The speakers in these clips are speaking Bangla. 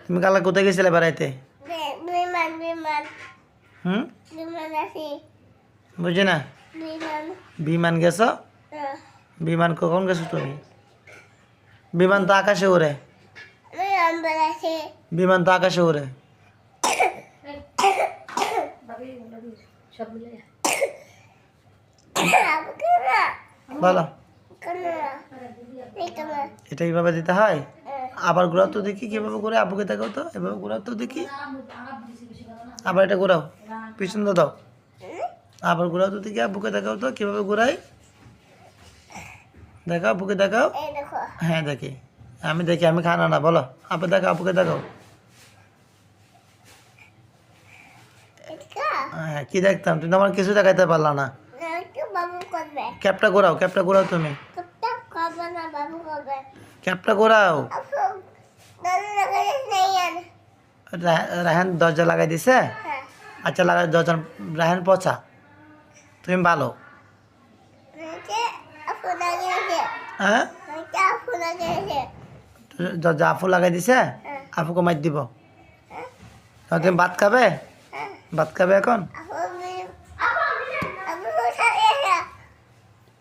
তুমি কালকে কোথায় গেছিলে বেড়াইতে? বুঝি না। বিমান গেছো? বিমান কখন গেছো তুমি? বিমান তো আকাশে উড়ে। বিমান তো আকাশে উড়ে। বলো এটা এইভাবে দিতে হয়? আবার ঘোরাও তো দেখি কিভাবে ঘুরে, আব্বুকে দেখাও তো, এভাবে ঘোরাও তো দেখি। আবার এটা ঘোরাও, পিছন তো দাও। আবার ঘোরাও তো দেখি, আব্বুকে দেখাও তো কিভাবে ঘোরাই। দেখাও, আব্বুকে দেখাও। হ্যাঁ দেখি, আমি দেখি, আমি খানা না। বলো আব্বু দেখাও, আব্বুকে দেখাও। হ্যাঁ কি দেখতাম? তুমি আমার কিছু দেখাইতে পারলা না। ক্যাপটা ঘোরাও, ক্যাপটা ঘোরাও তুমি। ক্যাপটা ঘোরাও। রাহান দরজা লাগাই দিছে? আচ্ছা লাগাই দরজা। রাহান পচা, তুমি ভালো। হ্যাঁ দরজা আফু লাগাই দিছে, আফুকে মার দিব। তুমি ভাত খাবে? ভাত খাবে এখন?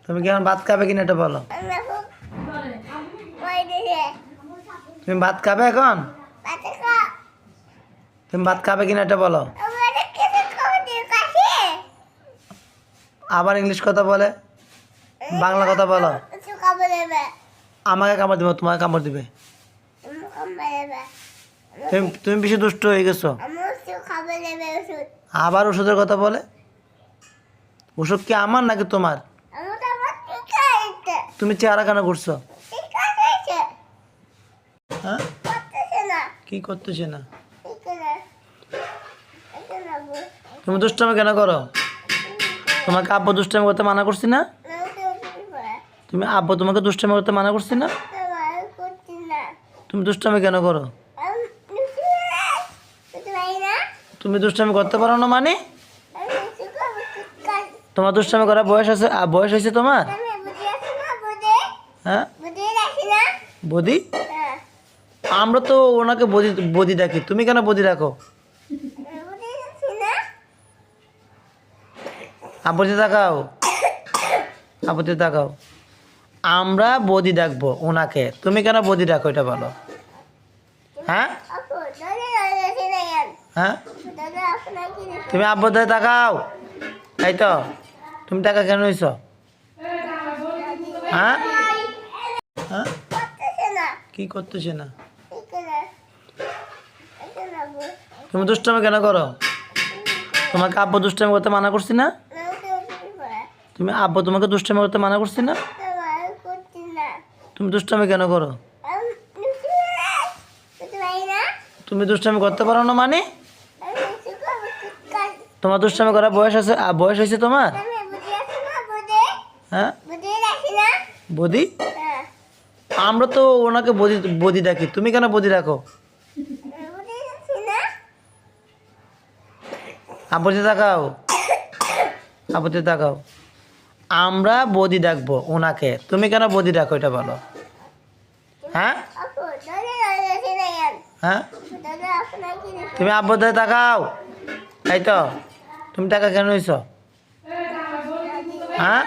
তুমি কি এখন ভাত খাবে কিনা এটা বলো। তুমি ভাত খাবে এখন? তুমি ভাত খাবে কিনা এটা বলো। আবার ইংলিশ কথা বলে, বাংলা কথা বলো। আমাকে কামড় দিবে, তোমাকে কামড় দিবে। তুমি বেশি দুষ্ট হয়ে গেছো। আবার ওষুধের কথা বলে। ওষুধ কি আমার নাকি তোমার? তুমি চেহারা কেন করছো? হ্যাঁ কি করতেছে না? তুমি দুষ্টামি কেন করো? তোমাকে আব্বু দুষ্টামি করতে মানা করছি না? তুমি আব্বু তোমাকে দুষ্টামি করতে মানা করছি না? তুমি দুষ্টামি কেন করো? তুমি দুষ্টামি করতে পারো না মানে? তোমার দুষ্টামি করার বয়স আছে? বয়স হয়েছে তোমার? হ্যাঁ বদি? আমরা তো ওনাকে বদি বদি ডাকি, তুমি কেন বদি রাখো? আব্বুতে তাকাও, আব্বুতে তাকাও। আমরা বদি ডাকবো ওনাকে, তুমি কেন বদি ডাকো এটা বলো। হ্যাঁ হ্যাঁ তুমি আব্বুতে তাকাও। এই তো তুমি টাকা কেন হইছ? হ্যাঁ হ্যাঁ কি করতেছে না? তুমি দুষ্টামি কেন করো? তোমাকে আব্বু দুষ্টামি করতে মানা করছি না? তুমি আব্বু তোমাকে দুষ্টামি করতে মানা করছি না? তুমি দুষ্টামি কেন করো? তুমি দুষ্টামি করতে পারো না মানে? তোমার দুষ্টামি করার বয়স আছে? বয়স হয়েছে তোমার? হ্যাঁ বদি? আমরা তো ওনাকে বদি বদি ডাকি, তুমি কেন বদি রাখো? আব্বুতে তাকাও, আব্বুতে তাকাও। আমরা বদি ডাকবো ওনাকে, তুমি কেন বদি ডাকো এটা বলো। হ্যাঁ হ্যাঁ তুমি আব্বুতে তাকাও। এই তো তুমি টাকা কেন হইছ? হ্যাঁ